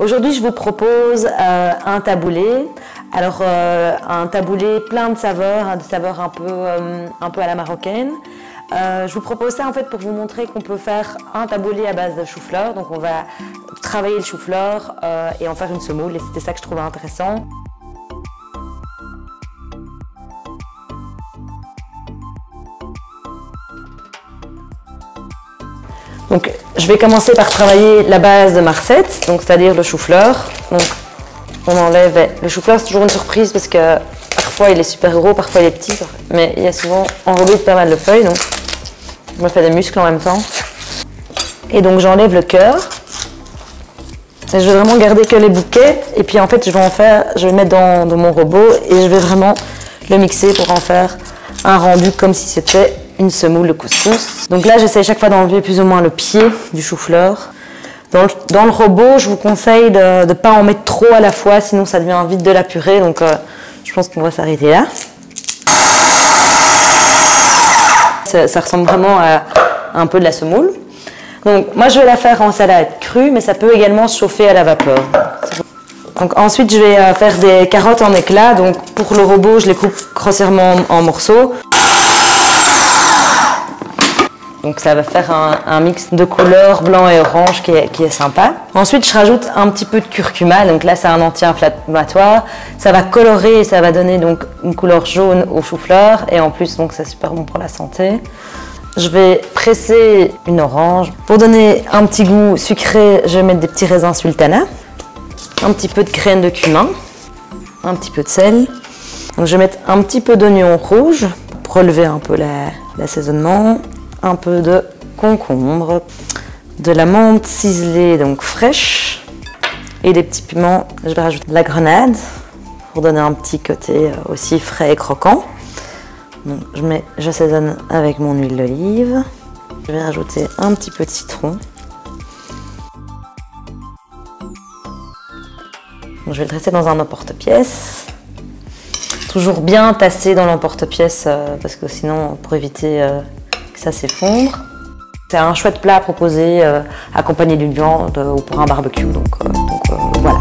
Aujourd'hui, je vous propose un taboulé. Alors, un taboulé plein de saveurs, hein, des saveurs un peu à la marocaine. Je vous propose ça en fait pour vous montrer qu'on peut faire un taboulé à base de chou-fleur. Donc, on va travailler le chou-fleur et en faire une semoule. Et c'était ça que je trouvais intéressant. Donc, je vais commencer par travailler la base de ma recette, donc c'est-à-dire le chou-fleur. Donc, on enlève le chou-fleur, c'est toujours une surprise parce que parfois il est super gros, parfois il est petit, mais il y a souvent enrobé de pas mal de feuilles, donc je me fais des muscles en même temps. Et donc j'enlève le cœur. Et je vais vraiment garder que les bouquets. Et puis en fait, je vais mettre dans mon robot et je vais vraiment le mixer pour en faire un rendu comme si c'était une semoule de couscous. Donc là, j'essaie chaque fois d'enlever plus ou moins le pied du chou-fleur. Dans le robot, je vous conseille de ne pas en mettre trop à la fois, sinon ça devient vite de la purée. Donc je pense qu'on va s'arrêter là. Ça ressemble vraiment à un peu de la semoule. Donc moi, je vais la faire en salade crue, mais ça peut également se chauffer à la vapeur. Donc ensuite, je vais faire des carottes en éclats. Donc pour le robot, je les coupe grossièrement en morceaux. Donc ça va faire un mix de couleurs blanc et orange qui est sympa. Ensuite, je rajoute un petit peu de curcuma. Donc là, c'est un anti-inflammatoire. Ça va colorer et ça va donner donc une couleur jaune au chou-fleur. Et en plus, donc c'est super bon pour la santé. Je vais presser une orange. Pour donner un petit goût sucré, je vais mettre des petits raisins sultana. Un petit peu de graines de cumin. Un petit peu de sel. Donc je vais mettre un petit peu d'oignon rouge pour relever un peu l'assaisonnement. Un peu de concombre, de la menthe ciselée, donc fraîche, et des petits piments. Je vais rajouter de la grenade pour donner un petit côté aussi frais et croquant. Donc, j'assaisonne avec mon huile d'olive. Je vais rajouter un petit peu de citron. Donc, je vais le dresser dans un emporte-pièce. Toujours bien tasser dans l'emporte-pièce parce que sinon, pour éviter que ça s'effondre. C'est un chouette plat à proposer accompagné d'une viande ou pour un barbecue. Donc voilà.